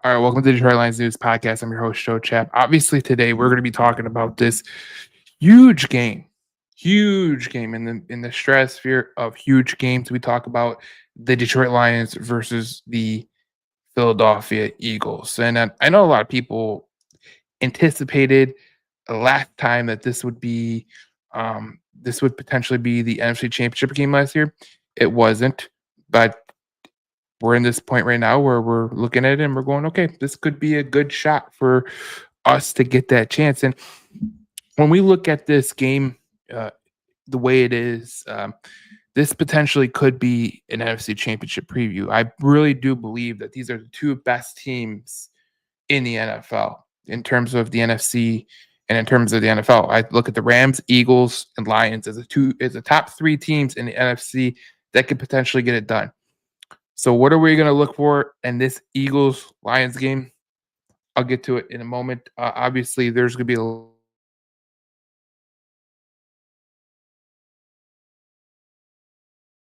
All right, welcome to the Detroit Lions News Podcast. I'm your host, Joe Chap. Obviously, today we're going to be talking about this huge game in the stratosphere of huge games. We talk about the Detroit Lions versus the Philadelphia Eagles, and I know a lot of people anticipated last time that this would potentially be the NFC Championship game last year. It wasn't, but we're in this point right now where we're looking at it and we're going, okay, this could be a good shot for us to get that chance. And when we look at this game, the way it is, this potentially could be an NFC Championship preview. I really do believe that these are the two best teams in the NFL in terms of the NFC and in terms of the NFL. I look at the Rams, Eagles, and Lions as the top three teams in the NFC that could potentially get it done. So what are we going to look for in this Eagles-Lions game? I'll get to it in a moment. Obviously, there's going to be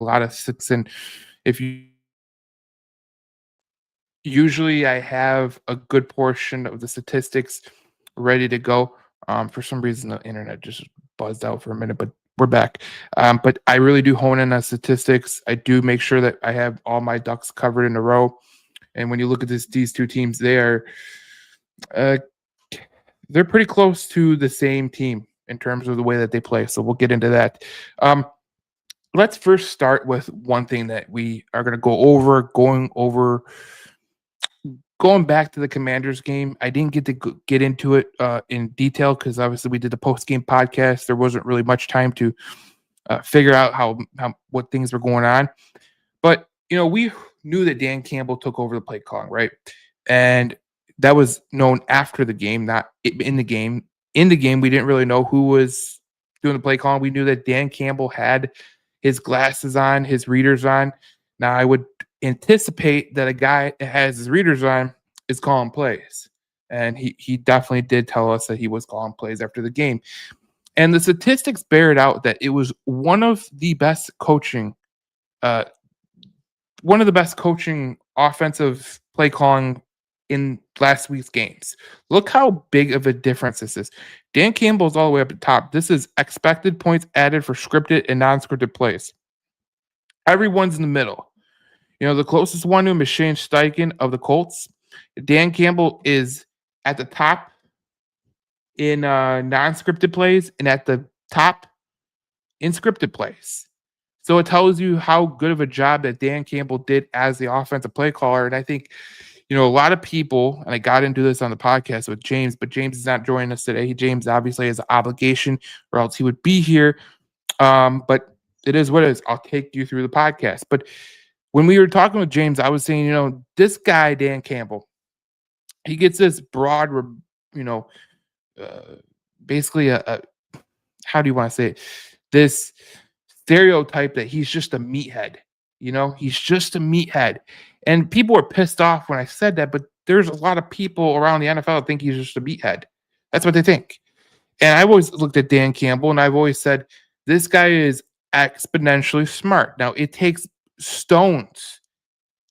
a lot of six, and if you usually I have a good portion of the statistics ready to go. For some reason, the internet just buzzed out for a minute, but we're back. But I really do hone in on statistics. I do make sure that I have all my ducks covered in a row. And when you look at these two teams, they're pretty close to the same team in terms of the way that they play. So we'll get into that. Let's first start with one thing that we are going to going back to the Commanders game. I didn't get to get into it in detail because obviously we did the post-game podcast. There wasn't really much time to figure out what things were going on. But, we knew that Dan Campbell took over the play calling, right? And that was known after the game, not in the game. In the game, we didn't really know who was doing the play calling. We knew that Dan Campbell had his glasses on, his readers on. Now, I would anticipate that a guy that has his readers on is calling plays. And he definitely did tell us that he was calling plays after the game. And the statistics bear it out that it was one of the best coaching offensive play calling in last week's games. Look how big of a difference this is. Dan Campbell's all the way up at the top. This is expected points added for scripted and non-scripted plays. Everyone's in the middle. The closest one to him is Shane Steichen of the Colts. Dan Campbell is at the top in non-scripted plays and at the top in scripted plays. So it tells you how good of a job that Dan Campbell did as the offensive play caller. And I think, a lot of people, and I got into this on the podcast with James, but James is not joining us today. James obviously has an obligation or else he would be here. But it is what it is. I'll take you through the podcast. But when we were talking with James, I was saying, this guy, Dan Campbell, he gets this broad, basically how do you want to say it? This stereotype that he's just a meathead. He's just a meathead. And people were pissed off when I said that, but there's a lot of people around the NFL that think he's just a meathead. That's what they think. And I've always looked at Dan Campbell, and I've always said, this guy is exponentially smart. Now, it takes stones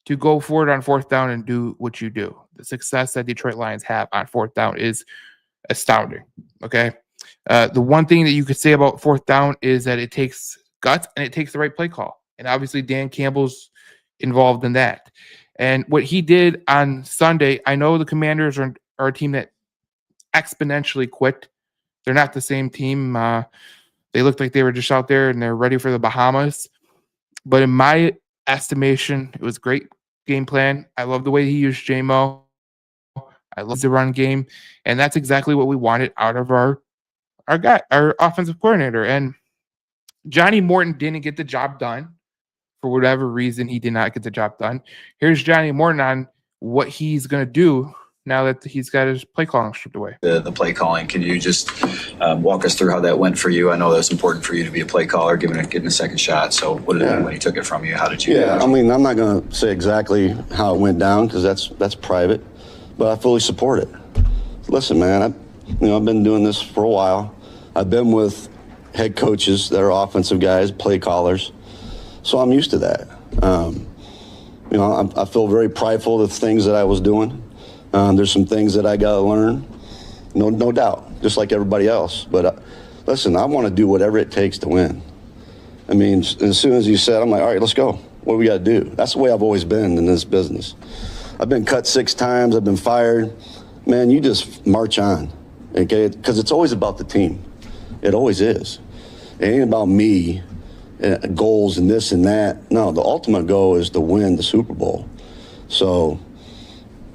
to go forward on fourth down and do what you do. The success that Detroit Lions have on fourth down is astounding. Okay. The one thing that you could say about fourth down is that it takes guts and it takes the right play call. And obviously Dan Campbell's involved in that. And what he did on Sunday, I know the Commanders are a team that exponentially quit. They're not the same team. They looked like they were just out there and they're ready for the Bahamas. But in my estimation, it was great game plan. I love the way he used J-Mo. I love the run game. And that's exactly what we wanted out of our offensive coordinator. And Johnny Morton didn't get the job done. For whatever reason, he did not get the job done. Here's Johnny Morton on what he's going to do now that he's got his play calling stripped away. The play calling, can you just walk us through how that went for you? I know that was important for you to be a play caller, getting a second shot. So what did when he took it from you? How did you? Yeah, I mean, I'm not going to say exactly how it went down because that's private, but I fully support it. Listen, man, I've been doing this for a while. I've been with head coaches that are offensive guys, play callers. So I'm used to that. I feel very prideful of the things that I was doing. There's some things that I got to learn, no doubt, just like everybody else. But listen, I want to do whatever it takes to win. I mean, as soon as you said, I'm like, all right, let's go. What do we got to do? That's the way I've always been in this business. I've been cut 6 times. I've been fired. Man, you just march on, okay? Because it's always about the team. It always is. It ain't about me, goals and this and that. No, the ultimate goal is to win the Super Bowl. So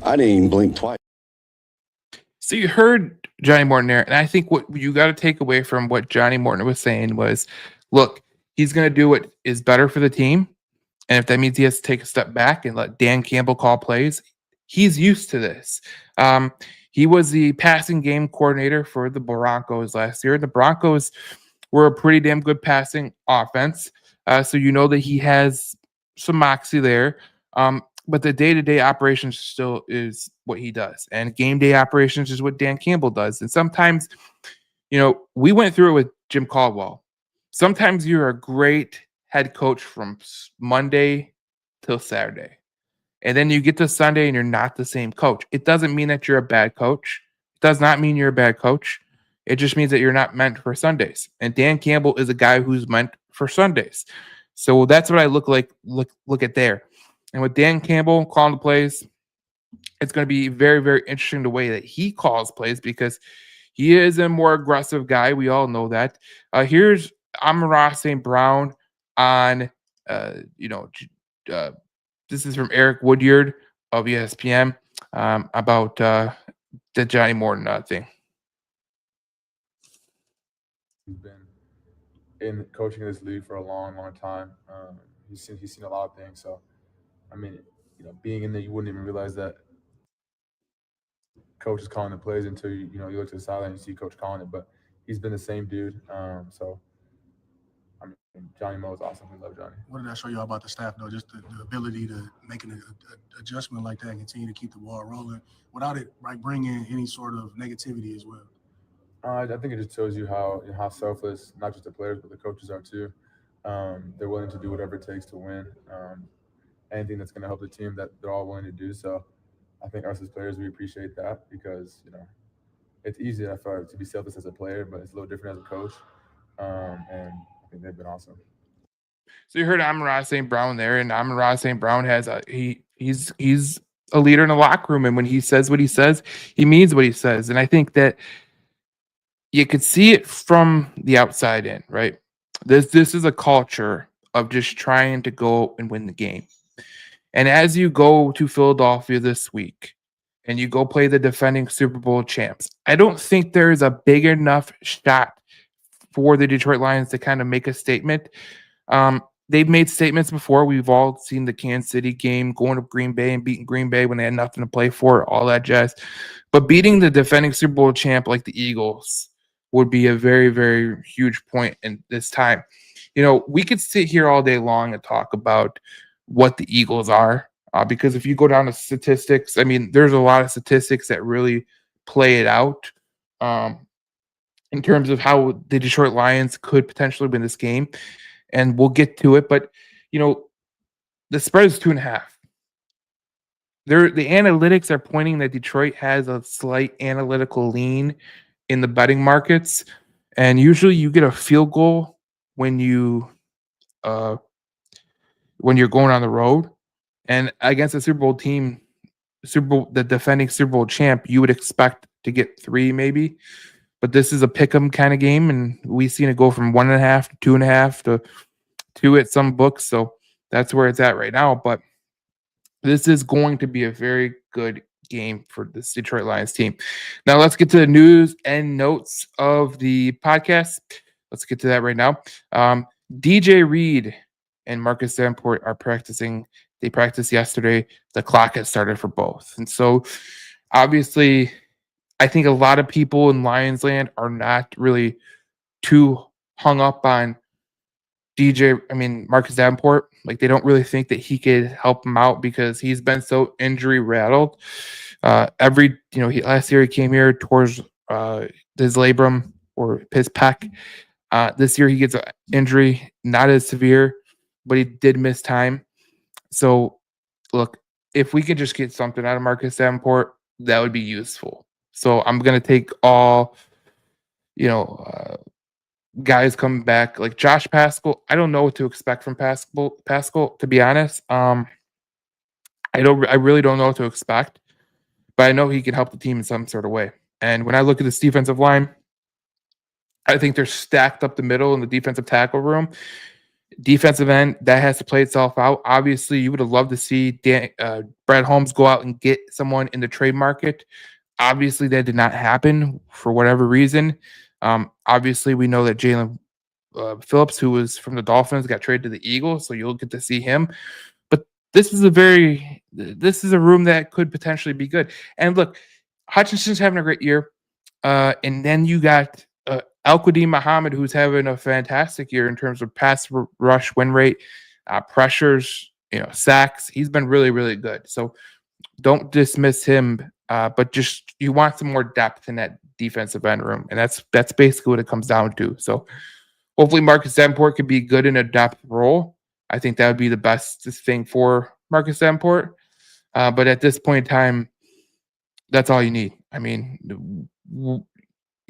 I didn't even blink twice. So you heard Johnny Morton there, and I think what you got to take away from what Johnny Morton was saying was, look, he's going to do what is better for the team. And if that means he has to take a step back and let Dan Campbell call plays, he's used to this. He was the passing game coordinator for the Broncos last year. The Broncos were a pretty damn good passing offense. So you know that he has some moxie there. But the day-to-day operations still is what he does. And game day operations is what Dan Campbell does. And sometimes, we went through it with Jim Caldwell. Sometimes you're a great head coach from Monday till Saturday. And then you get to Sunday and you're not the same coach. It doesn't mean that you're a bad coach. It does not mean you're a bad coach. It just means that you're not meant for Sundays. And Dan Campbell is a guy who's meant for Sundays. So that's what I look at there. And with Dan Campbell calling the plays, it's going to be very, very interesting the way that he calls plays because he is a more aggressive guy. We all know that. Here's Amon-Ra St. Brown on, this is from Eric Woodyard of ESPN about the Johnny Morton thing. He's been in coaching this league for a long, long time. He's seen a lot of things. So, I mean, being in there, you wouldn't even realize that coach is calling the plays until you look to the sideline and you see coach calling it. But he's been the same dude. So, I mean, Johnny Mo is awesome. We love Johnny. What did that show you about the staff, though? Just the ability to make an adjustment like that and continue to keep the ball rolling without it bringing any sort of negativity as well. I think it just shows you how selfless not just the players but the coaches are too. They're willing to do whatever it takes to win. Anything that's going to help the team, that they're all willing to do. So I think us as players, we appreciate that because it's easy to be selfless as a player, but it's a little different as a coach. And I think they've been awesome. So you heard Amon-Ra St. Brown there, and Amon-Ra St. Brown has he's a leader in the locker room, and when he says what he says, he means what he says. And I think that you could see it from the outside in, right? This is a culture of just trying to go and win the game. And as you go to Philadelphia this week and you go play the defending Super Bowl champs, I don't think there's a big enough shot for the Detroit Lions to kind of make a statement. They've made statements before. We've all seen the Kansas City game, going to Green Bay and beating Green Bay when they had nothing to play for, all that jazz. But beating the defending Super Bowl champ like the Eagles would be a very, very huge point in this time. We could sit here all day long and talk about what the Eagles are, because if you go down to statistics, I mean, there's a lot of statistics that really play it out in terms of how the Detroit Lions could potentially win this game. And we'll get to it. But, the spread is 2.5. The analytics are pointing that Detroit has a slight analytical lean in the betting markets. And usually you get a field goal when you're going on the road. And against a Super Bowl team, the defending Super Bowl champ, you would expect to get 3 maybe. But this is a pick'em kind of game, and we've seen it go from 1.5 to 2.5 to 2 at some books. So that's where it's at right now. But this is going to be a very good game for this Detroit Lions team. Now let's get to the news and notes of the podcast. Let's get to that right now. DJ Reed and Marcus Davenport are practicing. They practiced yesterday. The clock has started for both. And so obviously, I think a lot of people in Lions land are not really too hung up on Marcus Davenport. Like, they don't really think that he could help him out because he's been so injury rattled. Last year he came here towards his labrum or his pec. This year he gets an injury, not as severe, but he did miss time. So, look, if we could just get something out of Marcus Davenport, that would be useful. So I'm gonna take all, you know, guys coming back like Josh Pascal. I don't know what to expect from Pascal, to be honest. I really don't know what to expect, but I know he can help the team in some sort of way. And when I look at this defensive line, I think they're stacked up the middle in the defensive tackle room. Defensive end, that has to play itself out. Obviously, you would have loved to see Brad Holmes go out and get someone in the trade market. Obviously, that did not happen for whatever reason. Obviously, we know that Jalen Phillips, who was from the Dolphins, got traded to the Eagles, so you'll get to see him. But this is a room that could potentially be good. And look, Hutchinson's having a great year, and then you got Al-Qadim Muhammad, who's having a fantastic year in terms of pass rush win rate, pressures, sacks. He's been really, really good. So don't dismiss him, but just you want some more depth in that defensive end room, and that's basically what it comes down to. So hopefully Marcus Davenport could be good in a depth role. I think that would be the best thing for Marcus Davenport. But at this point in time, that's all you need. I mean,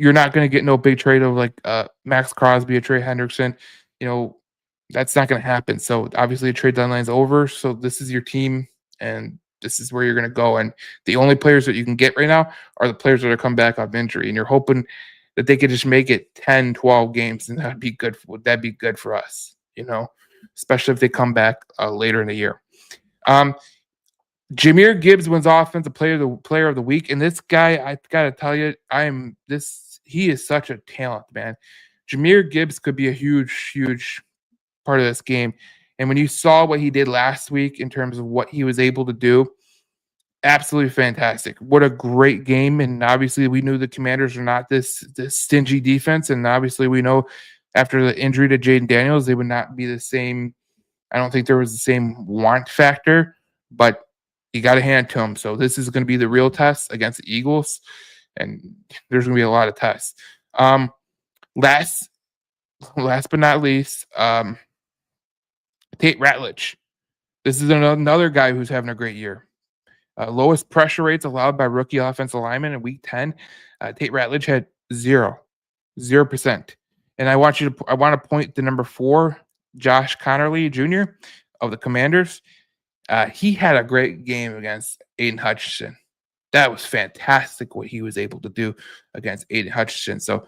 you're not going to get no big trade of like Max Crosby or Trey Hendrickson. That's not going to happen. So obviously, the trade deadline's over. So this is your team, and this is where you're going to go. And the only players that you can get right now are the players that are coming back off injury. And you're hoping that they could just make it 10, 12 games, and that'd be good. That'd be good for us, especially if they come back later in the year. Jahmyr Gibbs wins Offensive Player of the Week, and this guy, I gotta tell you, he is such a talent, man. Jahmyr Gibbs could be a huge, huge part of this game. And when you saw what he did last week in terms of what he was able to do, absolutely fantastic. What a great game. And obviously we knew the Commanders are not this stingy defense. And obviously we know after the injury to Jaden Daniels, they would not be the same. I don't think there was the same want factor, but you got to hand to him. So this is going to be the real test against the Eagles. And there's going to be a lot of tests. Last but not least, Tate Ratledge. This is another guy who's having a great year. Lowest pressure rates allowed by rookie offensive linemen in Week 10. Tate Ratledge had 0%. And I want to point to number 4, Josh Connerly Jr. of the Commanders. He had a great game against Aiden Hutchinson. That was fantastic what he was able to do against Aiden Hutchinson. So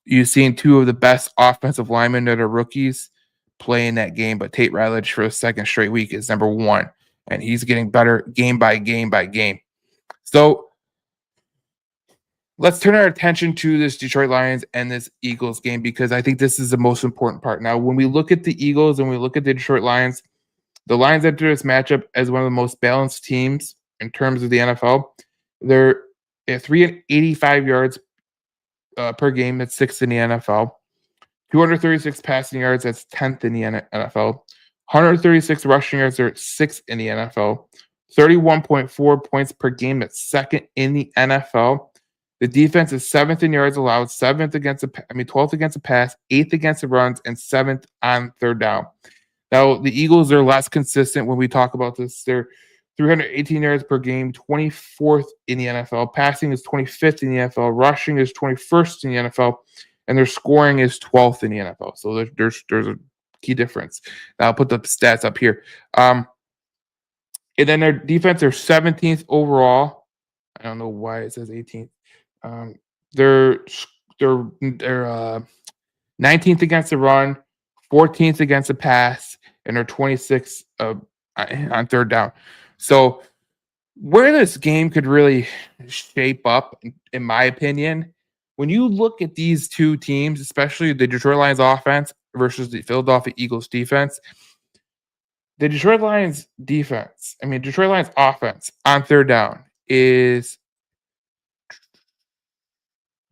you've seen 2 of the best offensive linemen that are rookies play in that game, but Tate Ratledge for a second straight week is number 1, and he's getting better game by game by game. So let's turn our attention to this Detroit Lions and this Eagles game, because I think this is the most important part. Now, when we look at the Eagles and we look at the Detroit Lions, the Lions enter this matchup as one of the most balanced teams in terms of the NFL. They're at 385 yards per game. That's 6th in the NFL. 236 passing yards. That's 10th in the NFL. 136 rushing yards. They're 6th in the NFL. 31.4 points per game. That's 2nd in the NFL. The defense is 7th in yards allowed, 12th against the pass, 8th against the runs, and 7th on third down. Now, the Eagles are less consistent when we talk about this. They're 318 yards per game, 24th in the NFL. Passing is 25th in the NFL. Rushing is 21st in the NFL. And their scoring is 12th in the NFL. So there's a key difference. Now, I'll put the stats up here. And then their defense, they're 17th overall. I don't know why it says 18th. They're 19th against the run, 14th against the pass, and they're 26th on third down. So where this game could really shape up, in my opinion, when you look at these 2 teams, especially the Detroit Lions offense versus the Philadelphia Eagles defense, the Detroit Lions offense on third down is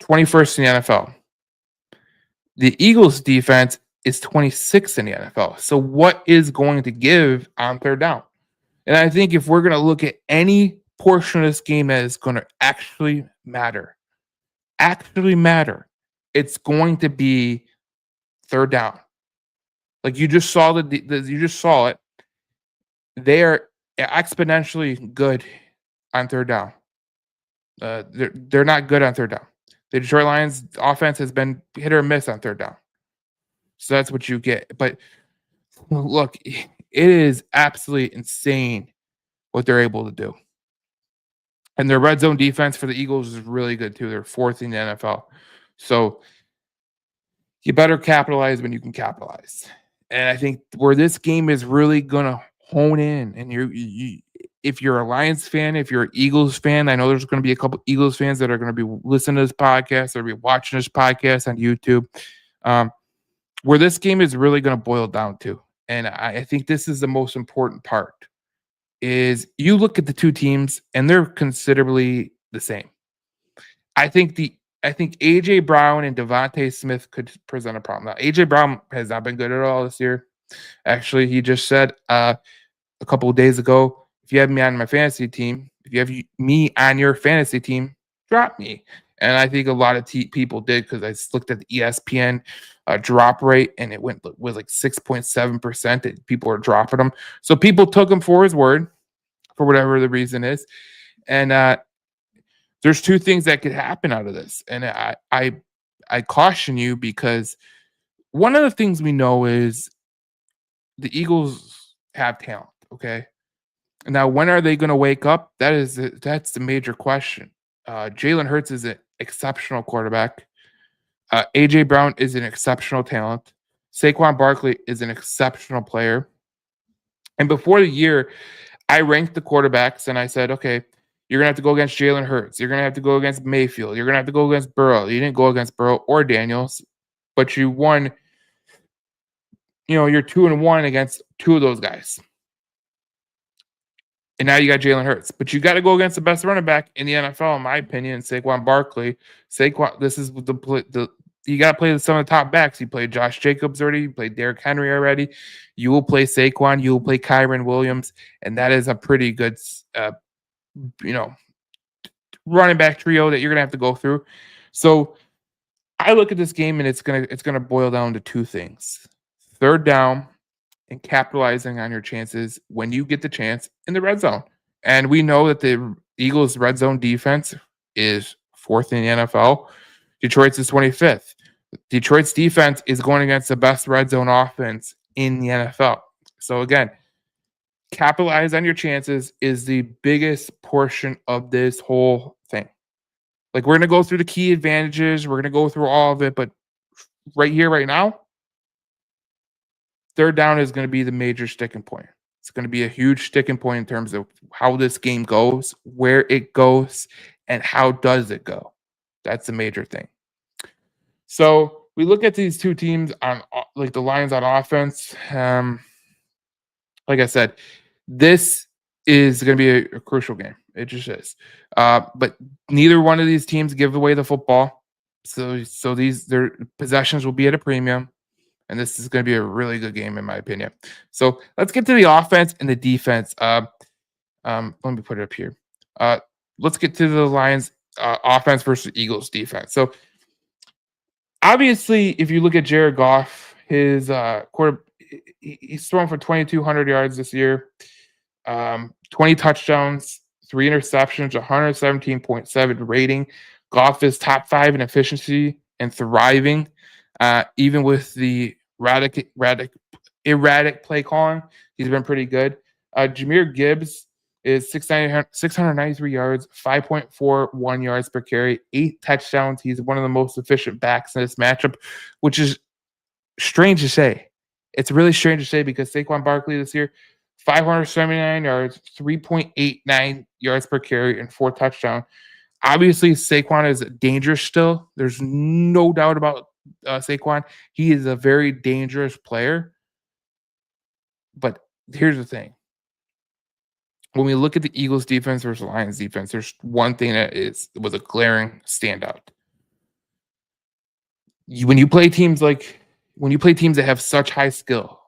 21st in the NFL. The Eagles defense is 26th in the NFL. So what is going to give on third down? And I think if we're going to look at any portion of this game that is going to actually matter, it's going to be third down. Like you just saw it. They are exponentially good on third down. They're not good on third down. The Detroit Lions offense has been hit or miss on third down. So that's what you get. But look, it is absolutely insane what they're able to do. And their red zone defense for the Eagles is really good too. They're fourth in the NFL. So you better capitalize when you can capitalize. And I think where this game is really going to hone in, and if you're a Lions fan, if you're an Eagles fan, I know there's going to be a couple Eagles fans that are going to be listening to this podcast or be watching this podcast on YouTube. Where this game is really going to boil down to, and I think this is the most important part, is you look at the two teams and they're considerably the same. I think AJ Brown and Devontae Smith could present a problem. Now, AJ Brown has not been good at all this year. Actually, he just said a couple of days ago, if you have me on my fantasy team, if you have me on your fantasy team, drop me. And I think a lot of people did, because I looked at the ESPN drop rate, and it was like 6.7% that people are dropping him. So people took him for his word, for whatever the reason is. And there's two things that could happen out of this. And I caution you, because one of the things we know is the Eagles have talent, okay? Now, when are they going to wake up? That's the major question. Jalen Hurts is an exceptional quarterback. AJ Brown is an exceptional talent. Saquon Barkley is an exceptional player. And before the year, I ranked the quarterbacks and I said, okay, you're going to have to go against Jalen Hurts. You're going to have to go against Mayfield. You're going to have to go against Burrow. You didn't go against Burrow or Daniels, but you won. You're 2-1 against two of those guys. And now you got Jalen Hurts. But you got to go against the best running back in the NFL, in my opinion, Saquon Barkley. This is you got to play some of the top backs. You played Josh Jacobs already. You played Derrick Henry already. You will play Saquon. You will play Kyren Williams. And that is a pretty good, running back trio that you're going to have to go through. So I look at this game, and it's gonna boil down to two things: third down and capitalizing on your chances when you get the chance in the red zone. And we know that the Eagles' red zone defense is fourth in the NFL. Detroit's is 25th. Detroit's defense is going against the best red zone offense in the NFL. So again, capitalize on your chances is the biggest portion of this whole thing. Like, we're going to go through the key advantages. We're going to go through all of it. But right here, right now, third down is going to be the major sticking point. It's going to be a huge sticking point in terms of how this game goes, where it goes, and how does it go. That's the major thing. So we look at these two teams on, like, the Lions on offense. Like I said, this is going to be a crucial game. It just is. But neither one of these teams give away the football. So their possessions will be at a premium. And this is going to be a really good game, in my opinion. So let's get to the offense and the defense. Let me put it up here. Let's get to the Lions offense versus Eagles defense. So obviously, if you look at Jared Goff, his he's thrown for 2,200 yards this year, 20 touchdowns, 3 interceptions, 117.7 rating. Goff is top 5 in efficiency and thriving, even with the erratic play calling. He's been pretty good. Jahmyr Gibbs is 693 yards, 5.41 yards per carry, 8 touchdowns. He's one of the most efficient backs in this matchup, which is strange to say. It's really strange to say, because Saquon Barkley this year, 579 yards, 3.89 yards per carry, and 4 touchdowns. Obviously, Saquon is dangerous still. There's no doubt about Saquon. He is a very dangerous player. But here's the thing. When we look at the Eagles defense versus the Lions defense, there's one thing that was a glaring standout. When you play teams that have such high skill,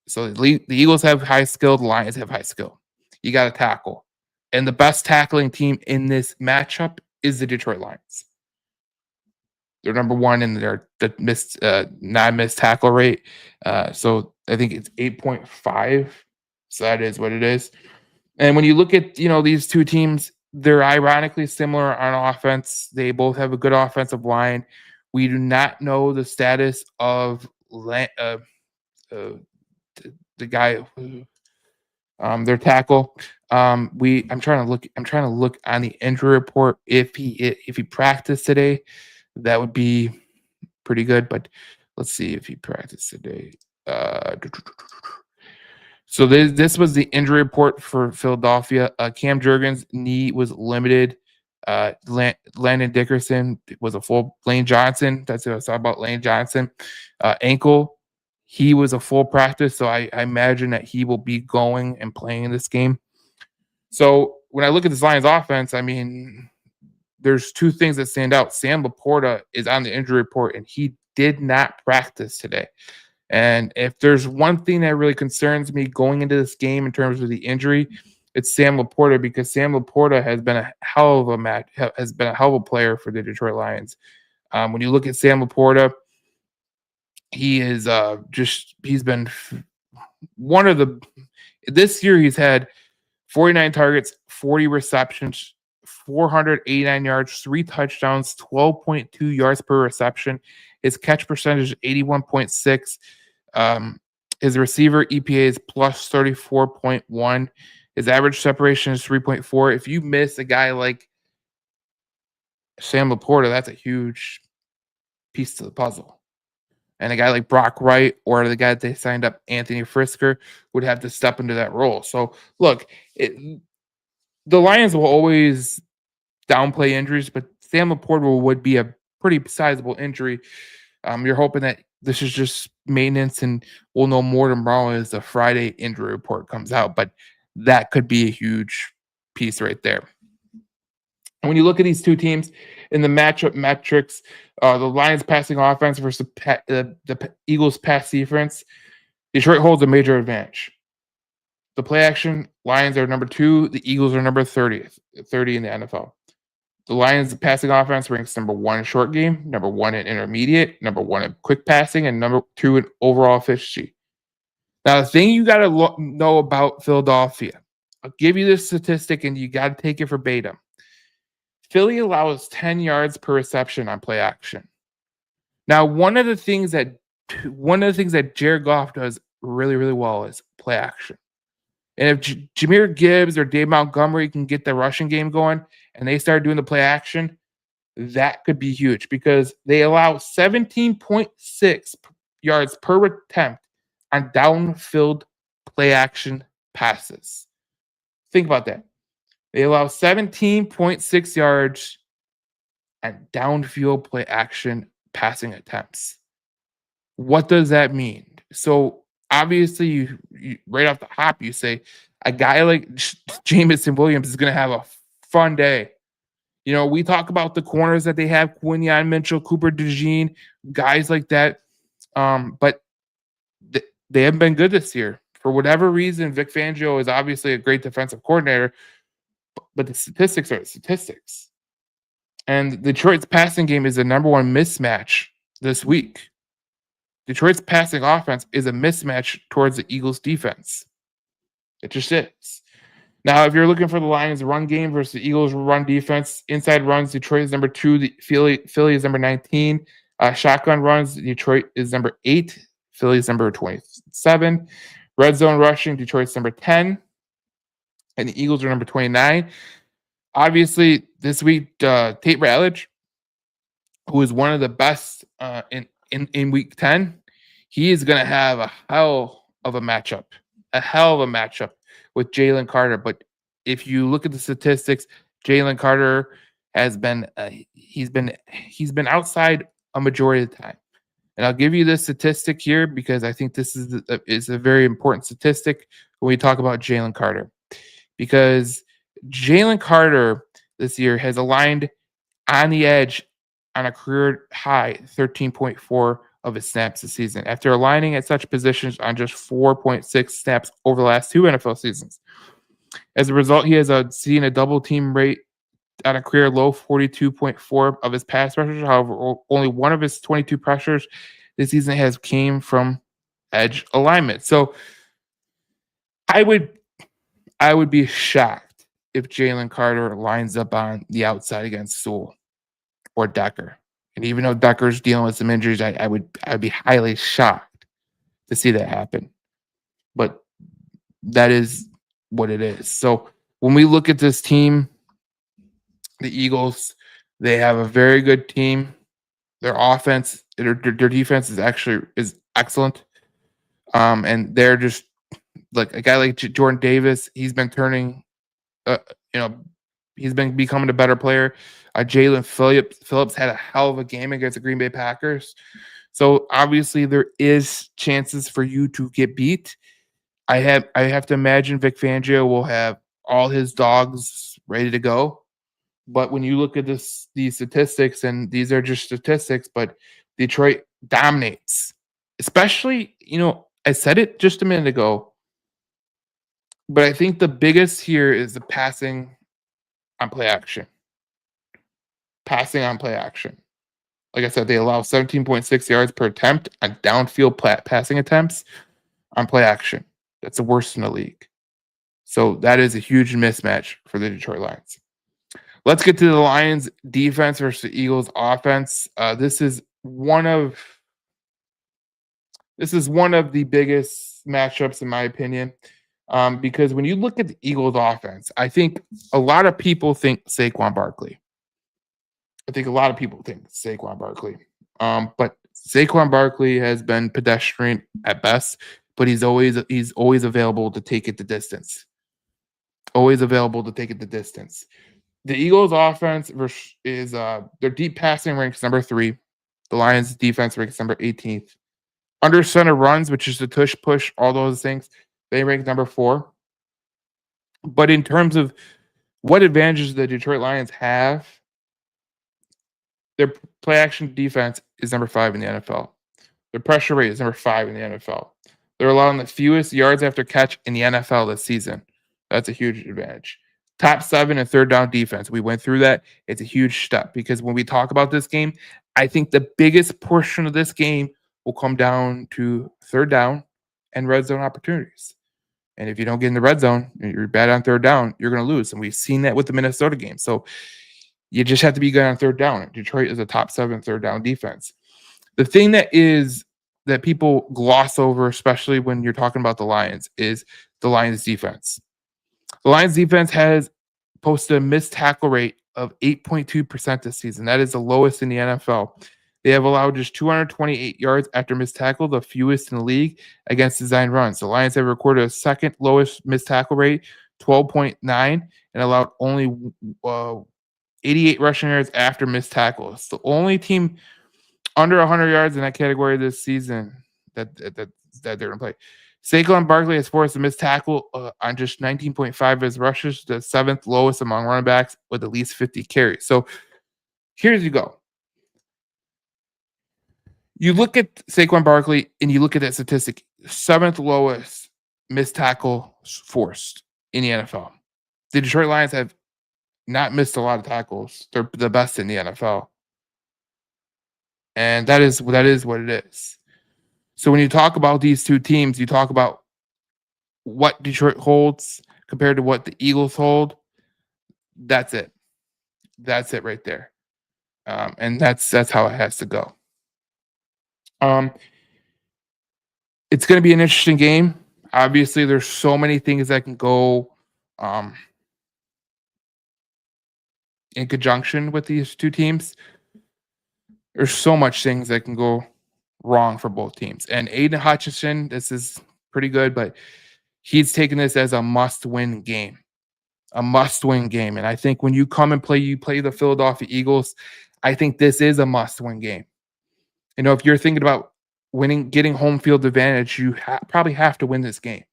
so the Eagles have high skill, the Lions have high skill. You got to tackle. And the best tackling team in this matchup is the Detroit Lions. They're number 1 in their non-missed tackle rate. So I think it's 8.5. So that is what it is. And when you look at these two teams, they're ironically similar on offense. They both have a good offensive line. We do not know the status of the guy, their tackle. I'm trying to look on the injury report. If he practiced today, that would be pretty good. But let's see if he practiced today. So this was the injury report for Philadelphia. Cam Jurgens' knee was limited. Landon Dickerson was a full. Lane Johnson, that's what I was talking about. Lane Johnson, ankle. He was a full practice, so I imagine that he will be going and playing in this game. So when I look at this Lions offense, I mean, there's two things that stand out. Sam Laporta is on the injury report, and he did not practice today. And if there's one thing that really concerns me going into this game in terms of the injury, it's Sam Laporta, because Sam Laporta has been a hell of a player for the Detroit Lions. When you look at Sam Laporta, he is he's been one of the this year. He's had 49 targets, 40 receptions, 489 yards, 3 touchdowns, 12.2 yards per reception. His catch percentage is 81.6. His receiver EPA is plus 34.1. His average separation is 3.4. If you miss a guy like Sam Laporta, that's a huge piece to the puzzle. And a guy like Brock Wright or the guy that they signed up, Anthony Frisker, would have to step into that role. So, look, the Lions will always downplay injuries, but Sam Laporta would be a pretty sizable injury. You're hoping that this is just maintenance, and we'll know more tomorrow as the Friday injury report comes out. But that could be a huge piece right there. And when you look at these two teams in the matchup metrics, the Lions passing offense versus the Eagles pass defense, Detroit holds a major advantage. The play action, Lions are number 2. The Eagles are number 30 in the NFL. The Lions passing offense ranks number 1 in short game, number 1 in intermediate, number 1 in quick passing, and number 2 in overall efficiency. Now, the thing you got to know about Philadelphia, I'll give you this statistic, and you got to take it verbatim. Philly allows 10 yards per reception on play action. Now, one of the things that Jared Goff does really, really well is play action. And if Jahmyr Gibbs or Dave Montgomery can get the rushing game going and they start doing the play action, that could be huge, because they allow 17.6 yards per attempt on downfield play action passes. Think about that. They allow 17.6 yards on downfield play action passing attempts. What does that mean? So obviously, you right off the hop, you say a guy like Jameson Williams is going to have a fun day. You know, we talk about the corners that they have: Quinyon Mitchell, Cooper DeJean, guys like that. But they haven't been good this year. For whatever reason, Vic Fangio is obviously a great defensive coordinator, but the statistics are the statistics. And Detroit's passing game is the number 1 mismatch this week. Detroit's passing offense is a mismatch towards the Eagles' defense. It just is. Now, if you're looking for the Lions' run game versus the Eagles' run defense, inside runs, Detroit is number 2. Philly is number 19. Shotgun runs, Detroit is number 8. Philly is number 27. Red zone rushing, Detroit's number 10. And the Eagles are number 29. Obviously, this week, Tate Ratledge, who is one of the best in week 10, he is going to have a hell of a matchup with Jalen Carter. But if you look at the statistics, Jalen Carter has been he's been outside a majority of the time. And I'll give you this statistic here because I think this is a very important statistic when we talk about Jalen Carter. Because Jalen Carter this year has aligned on the edge on a career high 13.4 of his snaps this season, after aligning at such positions on just 4.6 snaps over the last 2 NFL seasons. As a result, he has seen a double team rate on a career low 42.4 of his pass rushers. However, only one of his 22 pressures this season has came from edge alignment. So I would be shocked if Jalen Carter lines up on the outside against Sewell or Decker. And even though Decker's dealing with some injuries, I would be highly shocked to see that happen. But that is what it is. So when we look at this team, the Eagles, they have a very good team. Their offense, their defense is excellent. And they're just like a guy like Jordan Davis. He's been turning, uh, you know, he's been becoming a better player. Jalen Phillips had a hell of a game against the Green Bay Packers. So obviously there is chances for you to get beat. I have to imagine Vic Fangio will have all his dogs ready to go. But when you look at these statistics, and these are just statistics, but Detroit dominates. Especially, I said it just a minute ago, but I think the biggest here is the passing on play action. Passing on play action. Like I said, they allow 17.6 yards per attempt on downfield passing attempts on play action. That's the worst in the league. So that is a huge mismatch for the Detroit Lions. Let's get to the Lions defense versus the Eagles offense. This is one of the biggest matchups in my opinion, because when you look at the Eagles offense, I think a lot of people think Saquon Barkley. But Saquon Barkley has been pedestrian at best, but he's always available to take it the distance. The Eagles offense is their deep passing ranks number 3. The Lions defense ranks number 18th. Under center runs, which is the tush push, all those things, they rank number 4. But in terms of what advantages the Detroit Lions have, their play action defense is number 5 in the NFL. Their pressure rate is number 5 in the NFL. They're allowing the fewest yards after catch in the NFL this season. That's a huge advantage. Top 7 in third down defense. We went through that. It's a huge step because when we talk about this game, I think the biggest portion of this game will come down to third down and red zone opportunities. And if you don't get in the red zone, you're bad on third down, you're going to lose. And we've seen that with the Minnesota game. So you just have to be good on third down. Detroit is a top 7 third down defense. The thing that people gloss over, especially when you're talking about the Lions, is the Lions defense. The Lions defense has posted a missed tackle rate of 8.2% this season. That is the lowest in the NFL. They have allowed just 228 yards after missed tackle, the fewest in the league against design runs. The Lions have recorded a second lowest missed tackle rate, 12.9, and allowed only 88 rushing yards after missed tackles. The only team under 100 yards in that category this season that they're going to play. Saquon Barkley has forced a missed tackle on just 19.5 of his rushes, the 7th lowest among running backs with at least 50 carries. So here's you go. You look at Saquon Barkley and you look at that statistic, 7th lowest missed tackle forced in the NFL. The Detroit Lions have not missed a lot of tackles. They're the best in the NFL. And that is what it is. So when you talk about these two teams, you talk about what Detroit holds compared to what the Eagles hold. That's it. That's it right there. And that's how it has to go. It's going to be an interesting game. Obviously, there's so many things that can go in conjunction with these two teams. There's so much things that can go wrong for both teams. And Aiden Hutchinson, this is pretty good, but he's taking this as a must-win game. And I think when you come and you play the Philadelphia Eagles, I think this is a must-win game. If you're thinking about getting home field advantage, you probably have to win this game.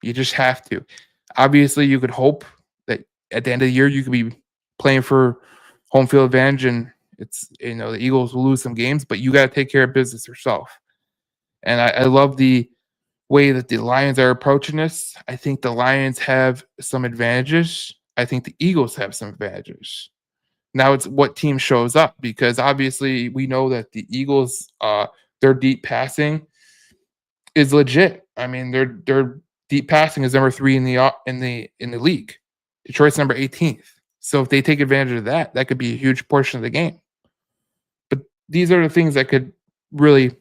You just have to. Obviously, you could hope that at the end of the year, you could be playing for home field advantage and it's the Eagles will lose some games, but you got to take care of business yourself. And I love the way that the Lions are approaching this. I think the Lions have some advantages. I think the Eagles have some advantages. Now it's what team shows up because obviously we know that the Eagles, their deep passing is legit. I mean, their deep passing is number 3 in the league. Detroit's number 18th. So if they take advantage of that, that could be a huge portion of the game. But these are the things that could really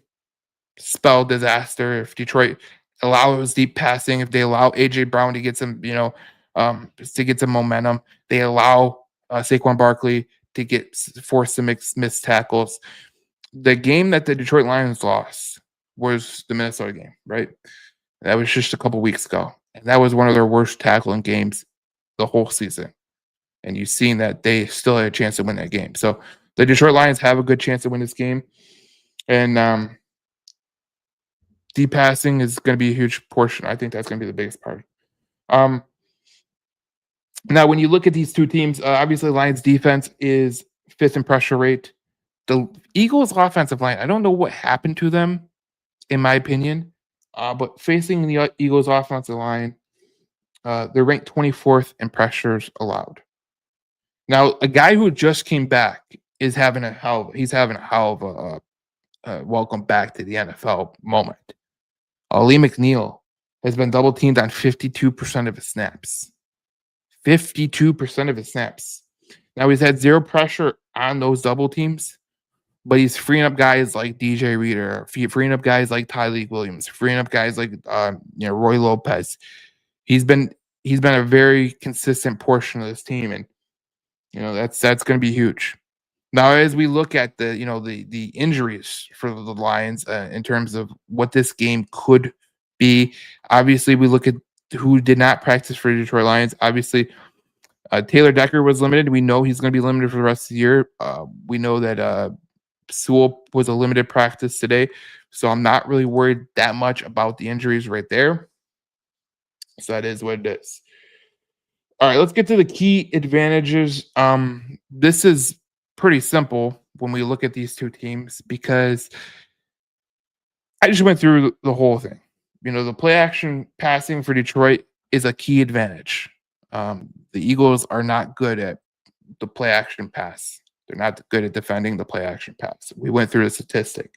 spell disaster if Detroit allows deep passing, if they allow AJ Brown to get some, to get some momentum. They allow Saquon Barkley to force some missed tackles. The game that the Detroit Lions lost was the Minnesota game, right? That was just a couple weeks ago. And that was one of their worst tackling games the whole season. And you've seen that they still had a chance to win that game. So the Detroit Lions have a good chance to win this game. And deep passing is going to be a huge portion. I think that's going to be the biggest part. Now, when you look at these two teams, obviously Lions defense is 5th in pressure rate. The Eagles offensive line, I don't know what happened to them, in my opinion, but facing the Eagles offensive line, they're ranked 24th in pressures allowed. Now, a guy who just came back is having a hell of a welcome back to the NFL moment. Lee McNeil has been double teamed on 52% of his snaps. 52% of his snaps. Now, he's had zero pressure on those double teams, but he's freeing up guys like DJ Reader, freeing up guys like Tyleek Williams, freeing up guys like Roy Lopez. He's been a very consistent portion of this team, and that's going to be huge. Now, as we look at the injuries for the Lions in terms of what this game could be, obviously we look at who did not practice for the Detroit Lions. Obviously, Taylor Decker was limited. We know he's going to be limited for the rest of the year. We know that Sewell was a limited practice today, so I'm not really worried that much about the injuries right there. So that is what it is. All right, let's get to the key advantages. This is pretty simple when we look at these two teams because I just went through the whole thing. The play action passing for Detroit is a key advantage. The Eagles are not good at the play action pass. They're not good at defending the play action pass. We went through the statistic.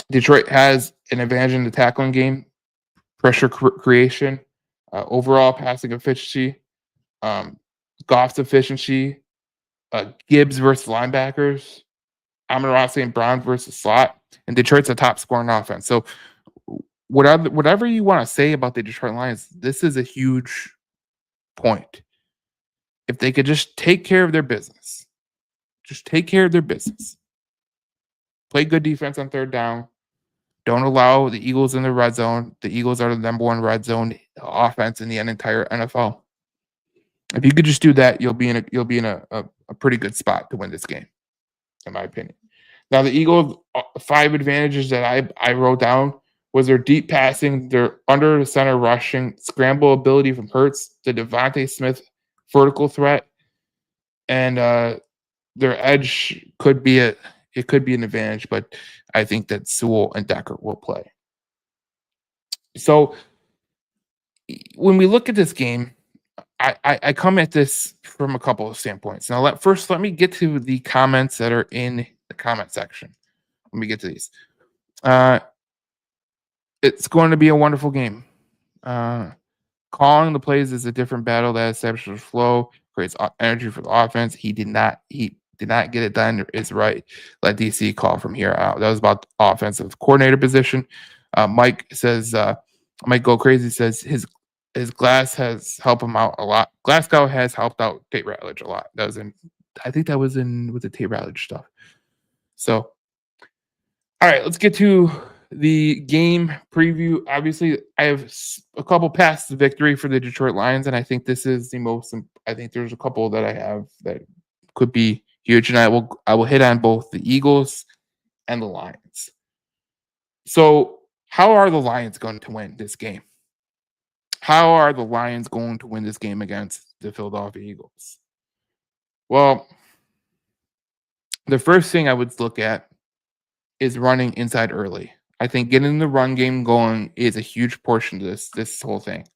Detroit has an advantage in the tackling game, pressure creation, overall passing efficiency, Goff's efficiency, Gibbs versus linebackers, Amon-Ra St. Brown versus slot, and Detroit's a top scoring offense. So whatever you want to say about the Detroit Lions, this is a huge point. If they could just take care of their business, play good defense on third down, don't allow the Eagles in the red zone. The Eagles are the number one red zone offense in the entire NFL. If you could just do that, you'll be in a pretty good spot to win this game, in my opinion. Now, the Eagles' 5 advantages that I wrote down was their deep passing, their under the center rushing, scramble ability from Hurts, the Devontae Smith vertical threat, and their edge could be an advantage, but I think that Sewell and Decker will play. So when we look at this game, I come at this from a couple of standpoints. Now, let me get to the comments that are in the comment section. Let me get to these. It's going to be a wonderful game. Calling the plays is a different battle that establishes flow, creates energy for the offense. He did not get it done. Is right. Let DC call from here out. That was about the offensive coordinator position. Mike says, Mike Go Crazy says his glass has helped him out a lot. Glasgow has helped out Tate Ratledge a lot. I think that was with the Tate Ratledge stuff. So, all right, let's get to the game preview. Obviously, I have a couple paths to victory for the Detroit Lions, and I think this is the most. I think there's a couple that I have that could be huge, and I will hit on both the Eagles and the Lions. So, how are the Lions going to win this game? How are the Lions going to win this game against the Philadelphia Eagles? Well, the first thing I would look at is running inside early. I think getting the run game going is a huge portion of this whole thing.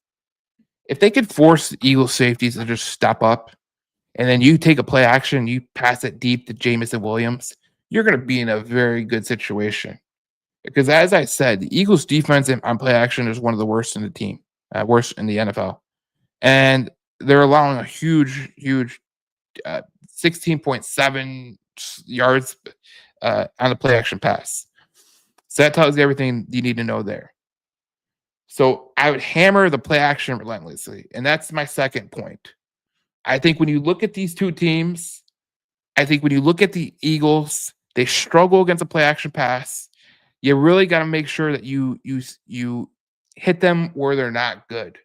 If they could force the Eagles safeties to just step up, and then you take a play action, you pass it deep to Jamison Williams, you're going to be in a very good situation. Because as I said, the Eagles defense on play action is one of the worst in the team, worst in the NFL. And they're allowing a huge 16.7 yards on the play action pass. So that tells you everything you need to know there. So I would hammer the play action relentlessly. And that's my second point. I think when you look at these two teams, I think when you look at the Eagles, they struggle against a play action pass. You really got to make sure that you hit them where they're not good.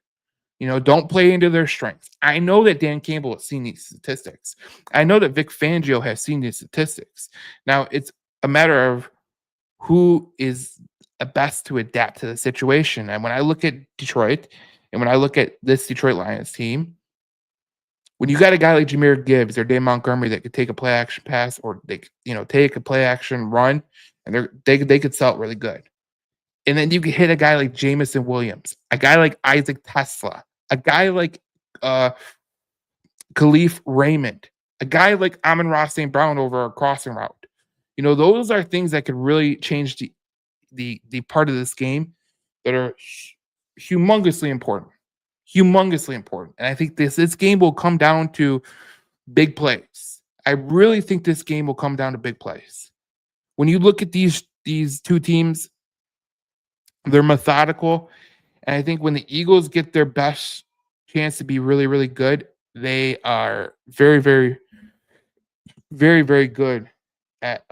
Don't play into their strengths. I know that Dan Campbell has seen these statistics. I know that Vic Fangio has seen these statistics. Now it's a matter of who is best to adapt to the situation. And when I look at Detroit and when I look at this Detroit Lions team, when you got a guy like Jahmyr Gibbs or Dave Montgomery that could take a play action pass or they take a play action run and they could sell it really good. And then you could hit a guy like Jamison Williams, a guy like Isaac Tesla, a guy like Khalif Raymond, a guy like Amon-Ra St. Brown over a crossing route. Those are things that could really change the part of this game that are humongously important. Humongously important. And I think this game will come down to big plays. I really think this game will come down to big plays. When you look at these two teams, they're methodical. And I think when the Eagles get their best chance to be really, really good, they are very, very, very, very good at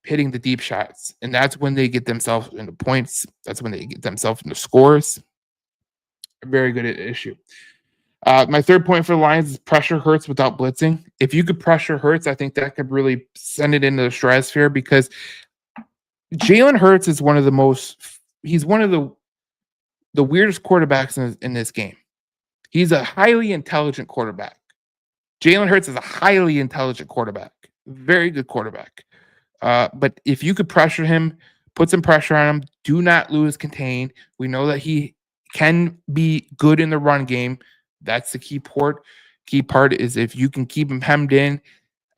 hitting the deep shots. And that's when they get themselves into points. That's when they get themselves into scores. Very good at the issue. My third point for the Lions is pressure Hurts without blitzing. If you could pressure Hurts, I think that could really send it into the stratosphere because Jalen Hurts is one of the weirdest quarterbacks in this game. He's a highly intelligent quarterback. Jalen Hurts is a highly intelligent quarterback. Very good quarterback. But if you could pressure him, put some pressure on him, do not lose contain. We know that he can be good in the run game. That's the key part. Key part is if you can keep him hemmed in,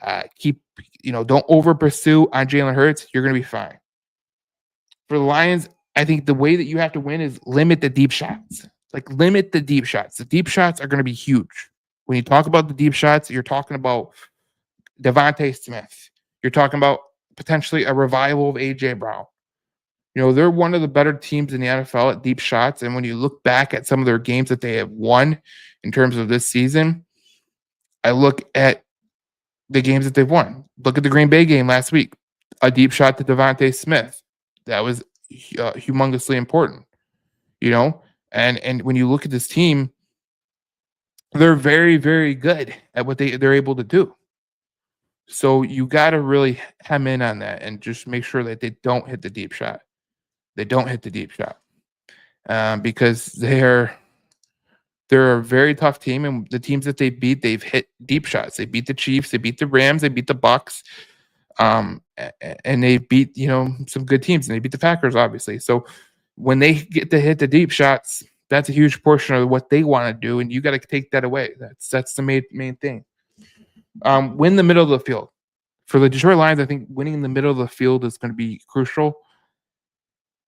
don't over pursue on Jalen Hurts, you're going to be fine. For the Lions, I think the way that you have to win is limit the deep shots. Limit the deep shots. The deep shots are going to be huge. When you talk about the deep shots, you're talking about Devontae Smith. You're talking about potentially a revival of A.J. Brown. They're one of the better teams in the NFL at deep shots. And when you look back at some of their games that they have won in terms of this season, I look at the games that they've won. Look at the Green Bay game last week. A deep shot to Devontae Smith. That was humongously important, And when you look at this team, they're very, very good at what they're able to do. So you got to really hem in on that and just make sure that they don't hit the deep shot. They don't hit the deep shot because they're a very tough team, and the teams that they beat, they've hit deep shots. They beat the Chiefs, they beat the Rams, they beat the Bucks, and they beat some good teams, and they beat the Packers, obviously. So when they get to hit the deep shots, that's a huge portion of what they want to do, and you got to take that away. That's the main thing. Win the middle of the field. For the Detroit Lions, I think winning in the middle of the field is going to be crucial.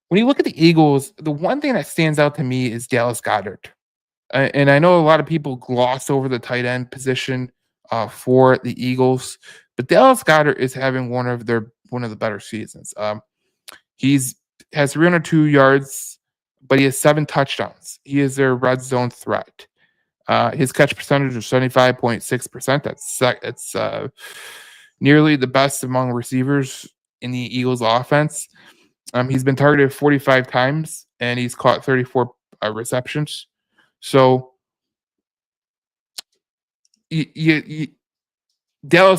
When you look at the Eagles, the one thing that stands out to me is Dallas Goedert. And I know a lot of people gloss over the tight end position for the Eagles, but Dallas Goedert is having one of the better seasons. He's has 302 yards, but he has 7 touchdowns. He is their red zone threat. His catch percentage is 75.6%. That's nearly the best among receivers in the Eagles offense. He's been targeted 45 times, and he's caught 34 receptions. So Dallas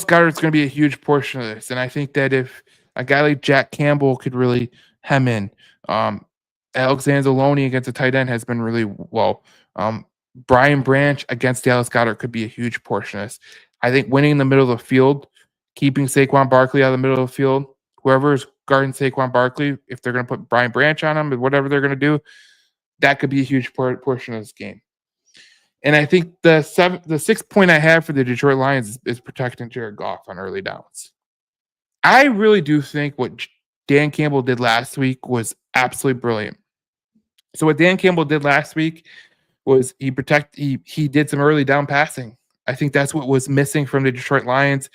Goedert's going to be a huge portion of this. And I think that if a guy like Jack Campbell could really hem in, Alexander Zaloni against a tight end has been really well. Brian Branch against Dallas Goedert could be a huge portion of this. I think winning in the middle of the field, keeping Saquon Barkley out of the middle of the field, whoever is guarding Saquon Barkley, if they're going to put Brian Branch on him, whatever they're going to do, that could be a huge portion of this game. And I think the 6th point I have for the Detroit Lions is protecting Jared Goff on early downs. I really do think what Dan Campbell did last week was absolutely brilliant. So what Dan Campbell did last week was he did some early down passing. I think that's what was missing from the Detroit Lions.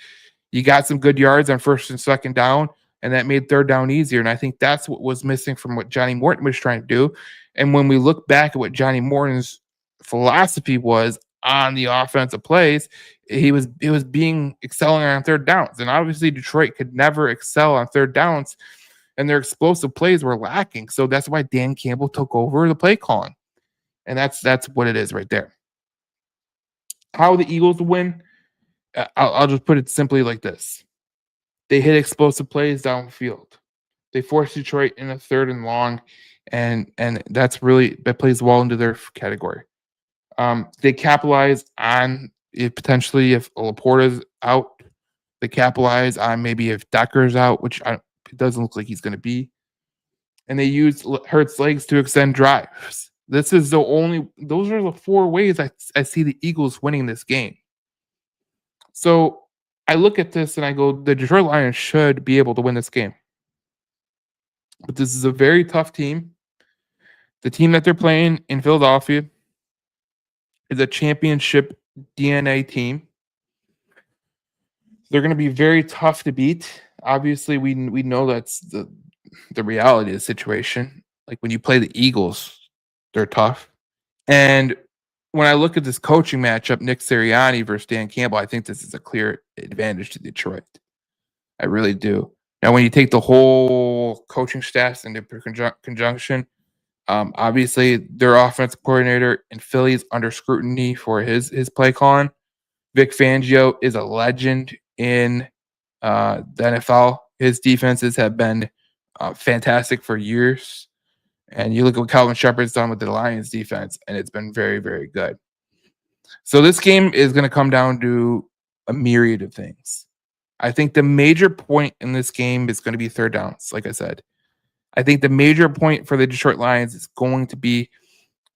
You got some good yards on first and second down, and that made third down easier. And I think that's what was missing from what Johnny Morton was trying to do. And when we look back at what Johnny Morton's philosophy was on the offensive plays, it was being excelling on third downs. And obviously Detroit could never excel on third downs, and their explosive plays were lacking. So that's why Dan Campbell took over the play calling. And that's what it is right there. How the Eagles win, I'll just put it simply like this. They hit explosive plays downfield. They forced Detroit in a third and long, and that plays well into their category. They capitalize on it potentially if Laporta's out. They capitalize on maybe if Decker's out, which it doesn't look like he's going to be. And they use Hurts' legs to extend drives. Those are the 4 ways I see the Eagles winning this game. So I look at this and I go, the Detroit Lions should be able to win this game. But this is a very tough team. The team that they're playing in Philadelphia is a championship DNA team. They're going to be very tough to beat. Obviously, we know that's the reality of the situation. Like when you play the Eagles, they're tough. And when I look at this coaching matchup, Nick Sirianni versus Dan Campbell, I think this is a clear advantage to Detroit. I really do. Now, when you take the whole coaching staffs into conjunction, obviously their offensive coordinator in Philly is under scrutiny for his play calling. Vic Fangio is a legend in the NFL. His defenses have been fantastic for years. And you look at what Calvin Shepard's done with the Lions defense, and it's been very, very good. So this game is going to come down to a myriad of things. I think the major point in this game is going to be third downs, like I said. I think the major point for the Detroit Lions is going to be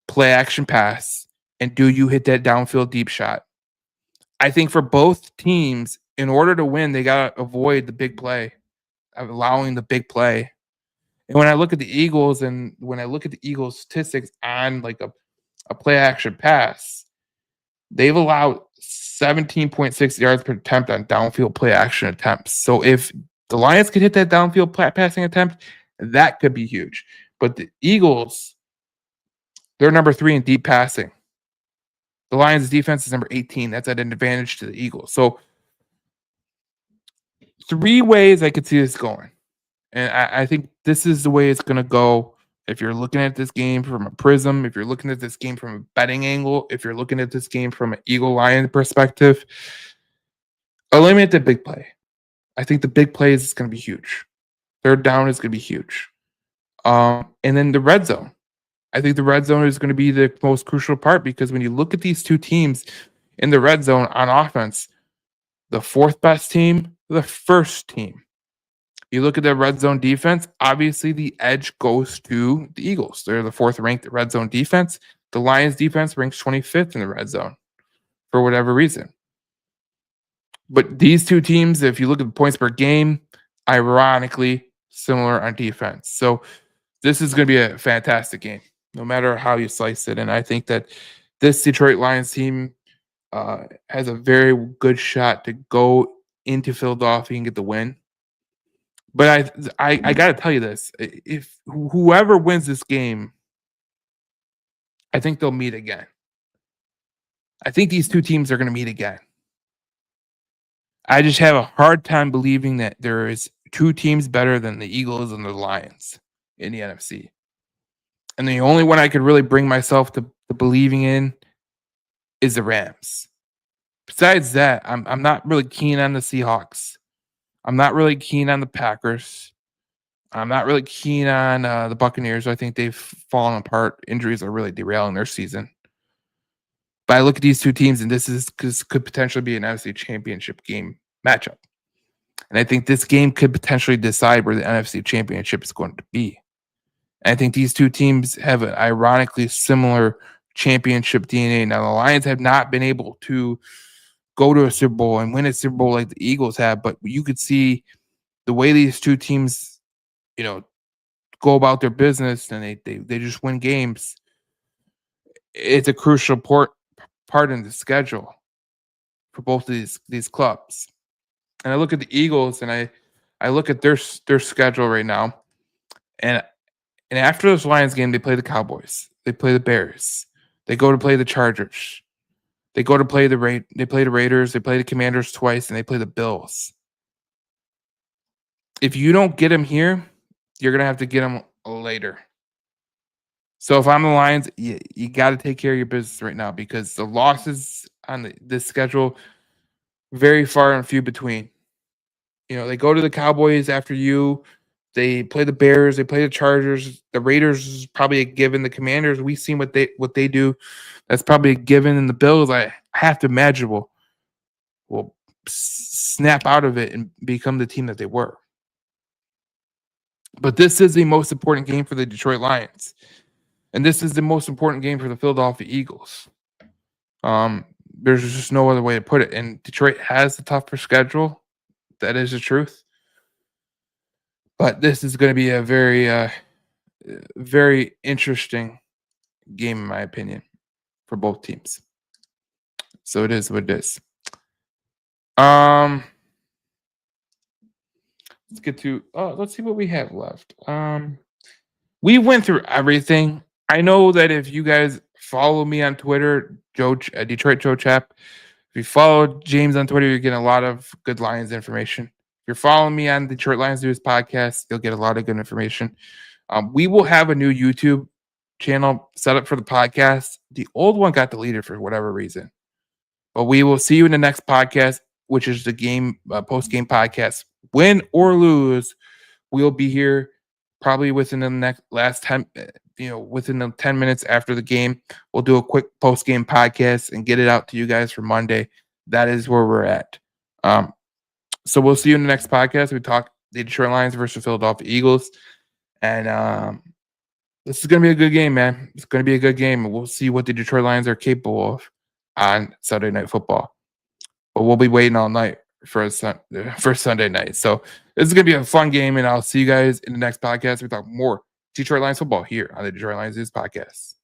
play action pass, and do you hit that downfield deep shot? I think for both teams, in order to win, they got to avoid the big play, allowing the big play. And when I look at the Eagles and when I look at the Eagles statistics on like a play action pass, they've allowed 17.6 yards per attempt on downfield play action attempts. So if the Lions could hit that downfield passing attempt, that could be huge. But the Eagles, they're number 3 in deep passing. The Lions' defense is number 18. That's at an advantage to the Eagles. So 3 ways I could see this going. And I think this is the way it's going to go. If you're looking at this game from a prism, if you're looking at this game from a betting angle, if you're looking at this game from an Eagle-Lion perspective, eliminate the big play. I think the big play is going to be huge. Third down is going to be huge. And then the red zone. I think the red zone is going to be the most crucial part because when you look at these 2 teams in the red zone on offense, the 4th best team, the 1st team. You look at the red zone defense, obviously the edge goes to the Eagles. They're the 4th ranked red zone defense. The Lions defense ranks 25th in the red zone for whatever reason. But these 2 teams, if you look at the points per game, ironically similar on defense. So this is going to be a fantastic game, no matter how you slice it. And I think that this Detroit Lions team has a very good shot to go into Philadelphia and get the win. But I got to tell you this. If whoever wins this game, I think they'll meet again. I think these 2 teams are going to meet again. I just have a hard time believing that there is 2 teams better than the Eagles and the Lions in the NFC. And the only one I could really bring myself to believing in is the Rams. Besides that, I'm not really keen on the Seahawks. I'm not really keen on the Packers. I'm not really keen on the Buccaneers. I think they've fallen apart. Injuries are really derailing their season. But I look at these 2 teams, and this could potentially be an NFC Championship game matchup. And I think this game could potentially decide where the NFC Championship is going to be. And I think these 2 teams have an ironically similar championship DNA. Now, the Lions have not been able to go to a Super Bowl and win a Super Bowl like the Eagles have, but you could see the way these 2 teams, go about their business and they just win games. it's a crucial part in the schedule for both of these clubs. And I look at the Eagles, and I look at their schedule right now, and after this Lions game, they play the Cowboys, they play the Bears, they go to play the Chargers, they go to play the Raiders, they play the Commanders twice, and they play the Bills. If you don't get them here, you're gonna have to get them later. So if I'm the Lions, you got to take care of your business right now, because the losses on this schedule very far and few between. They go to the Cowboys after you. They play the Bears. They play the Chargers. The Raiders is probably a given. The Commanders, we've seen what they do. That's probably a given. And the Bills, I have to imagine will snap out of it and become the team that they were. But this is the most important game for the Detroit Lions. And this is the most important game for the Philadelphia Eagles. There's just no other way to put it. And Detroit has the tougher schedule. That is the truth. But this is going to be a very, very interesting game, in my opinion, for both teams. So it is what it is. Let's see what we have left. We went through everything. I know that if you guys follow me on Twitter, Detroit Joe Chap, if you follow James on Twitter, you're getting a lot of good Lions information. If you're following me on Detroit Lions News podcast, you'll get a lot of good information. We will have a new YouTube channel set up for the podcast. The old one got deleted for whatever reason. But we will see you in the next podcast, which is the game post-game podcast. Win or lose, we'll be here probably within within the 10 minutes after the game. We'll do a quick post-game podcast and get it out to you guys for Monday. That is where we're at. So we'll see you in the next podcast. We talk the Detroit Lions versus Philadelphia Eagles. And this is going to be a good game, man. It's going to be a good game. And we'll see what the Detroit Lions are capable of on Saturday Night Football. But we'll be waiting all night for Sunday night. So this is going to be a fun game, and I'll see you guys in the next podcast. We talk more Detroit Lions football here on the Detroit Lions News podcast.